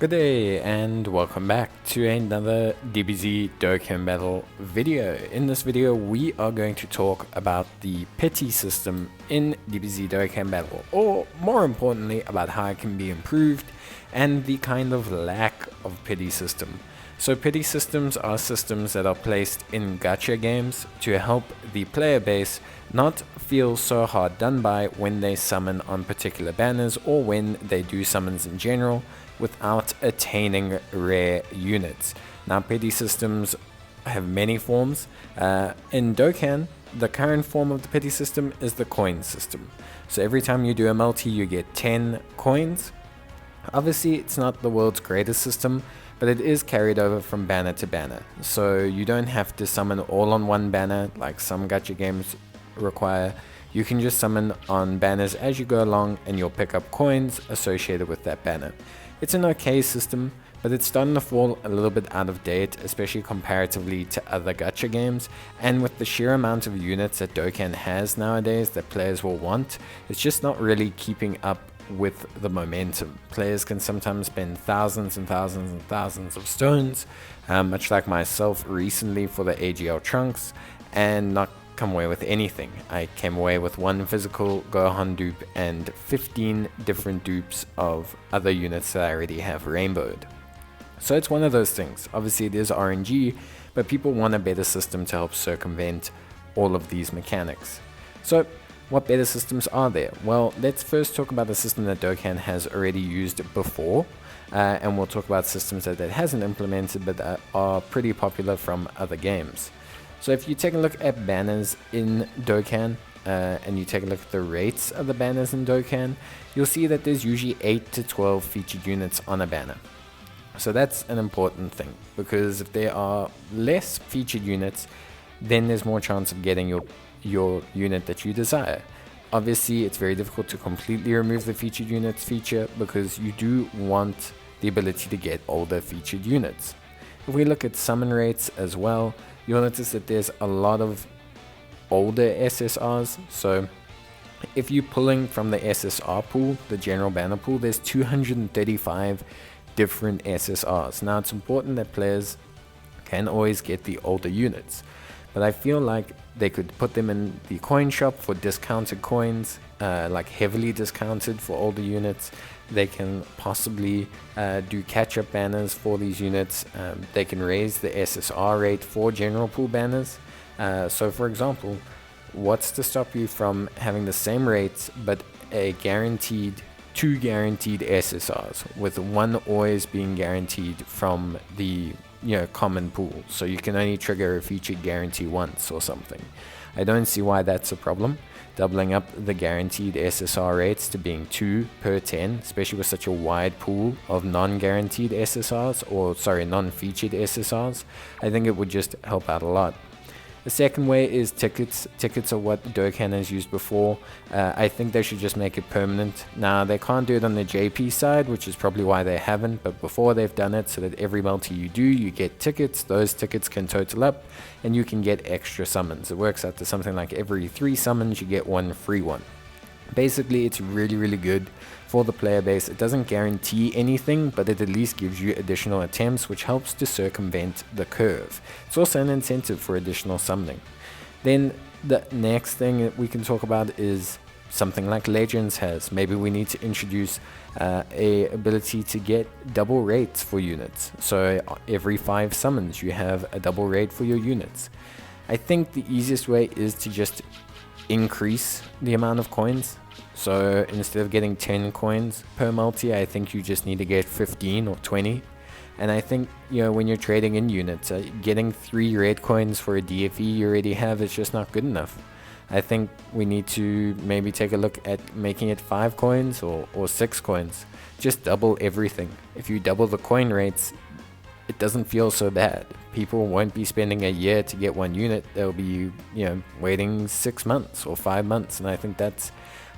Good day and welcome back to another DBZ Dokkan battle video. In this video we are going to talk about the pity system in DBZ Dokkan battle, or more importantly about how it can be improved and the kind of lack of pity system. So pity systems are systems that are placed in Gaccha Games to help the player base not feel so hard done by when they summon on particular banners or when they do summons in general without attaining rare units. Now pity systems have many forms. In Dokkan, the current form of the pity system is the coin system. So every time you do a multi you get 10 coins. Obviously it's not the world's greatest system, but it is carried over from banner to banner. So you don't have to summon all on one banner like some Gaccha games require. You can just summon on banners as you go along and you'll pick up coins associated with that banner. It's an okay system, but it's starting to fall a little bit out of date, especially comparatively to other Gaccha games, and with the sheer amount of units that Dokkan has nowadays that players will want, it's just not really keeping up with the momentum. Players can sometimes spend thousands and thousands and thousands of stones, much like myself recently for the AGL trunks, and not come away with anything. I came away with one physical Gohan dupe and 15 different dupes of other units that I already have rainbowed. So it's one of those things. Obviously it is RNG, but people want a better system to help circumvent all of these mechanics. So what better systems are there? Well, let's first talk about the system that Dokkan has already used before, and we'll talk about systems that it hasn't implemented but are pretty popular from other games. So if you take a look at banners in Dokkan, and you take a look at the rates of the banners in Dokkan, you'll see that there's usually 8 to 12 featured units on a banner. So that's an important thing, because if there are less featured units, then there's more chance of getting your unit that you desire. Obviously it's very difficult to completely remove the featured units feature, because you do want the ability to get older featured units. If we look at summon rates as well, you'll notice that there's a lot of older SSRs. So if you're pulling from the SSR pool, the general banner pool, there's 235 different SSRs. Now it's important that players can always get the older units, but I feel like they could put them in the coin shop for discounted coins, like heavily discounted for older units. They can possibly do catch-up banners for these units. They can raise the SSR rate for general pool banners. So for example, what's to stop you from having the same rates but two guaranteed SSRs, with one always being guaranteed from the common pool, so you can only trigger a featured guarantee once or something. I don't see why that's a problem. Doubling up the guaranteed SSR rates to being 2 per 10, especially with such a wide pool of non-guaranteed SSRs, or sorry, non-featured SSRs, I think it would just help out a lot. The second way is tickets. Tickets are what Dokkan has used before. I think they should just make it permanent. Now, they can't do it on the JP side, which is probably why they haven't, but before they've done it so that every multi you do, you get tickets. Those tickets can total up, and you can get extra summons. It works out to something like every 3 summons, you get 1 free one. Basically, it's really, really good for the player base. It doesn't guarantee anything, but it at least gives you additional attempts, which helps to circumvent the curve. It's also an incentive for additional summoning. Then the next thing that we can talk about is something like Legends has. Maybe we need to introduce a ability to get double rates for units. So every 5 summons you have a double rate for your units. I think the easiest way is to just increase the amount of coins. So instead of getting 10 coins per multi, I think you just need to get 15 or 20. And I think, when you're trading in units, getting 3 red coins for a DFE you already have is just not good enough. I think we need to maybe take a look at making it 5 coins or 6 coins. Just double everything. If you double the coin rates, it doesn't feel so bad. People won't be spending a year to get 1 unit. They'll be, waiting 6 months or 5 months. And I think that's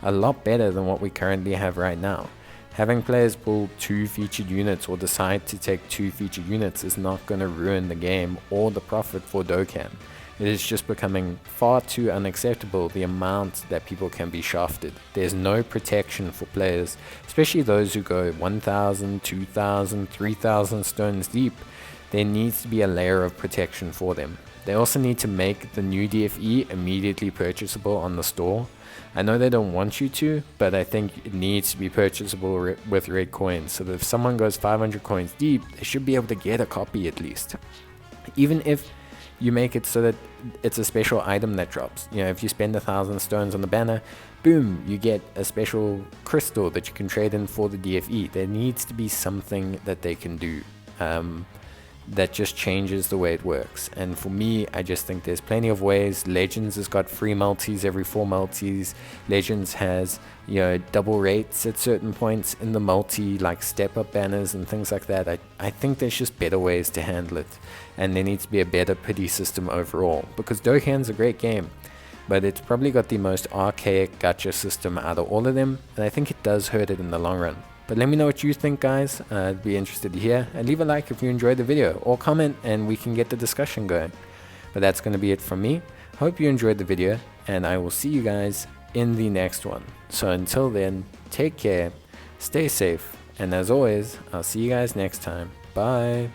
a lot better than what we currently have right now. Having players pull 2 featured units or decide to take 2 featured units is not going to ruin the game or the profit for Dokkan. It is just becoming far too unacceptable, the amount that people can be shafted. There's no protection for players, especially those who go 1,000, 2,000, 3,000 stones deep. There needs to be a layer of protection for them. They also need to make the new DFE immediately purchasable on the store. I know they don't want you to, but I think it needs to be purchasable with red coins, so that if someone goes 500 coins deep, they should be able to get a copy at least. Even if you make it so that it's a special item that drops. You know, if you spend 1,000 stones on the banner, boom, you get a special crystal that you can trade in for the DFE. There needs to be something that they can do that just changes the way it works. And for me, I just think there's plenty of ways. Legends has got free multis every 4 multis. Legends has, you know, double rates at certain points in the multi, like step up banners and things like that. I think there's just better ways to handle it, and there needs to be a better pity system overall, because Dokkan's a great game, but it's probably got the most archaic gacha system out of all of them, and I think it does hurt it in the long run. But let me know what you think, guys. I'd be interested to hear, and leave a like if you enjoyed the video, or comment and we can get the discussion going. But that's going to be it from me. Hope you enjoyed the video, and I will see you guys in the next one. So until then, take care, stay safe, and as always, I'll see you guys next time. Bye.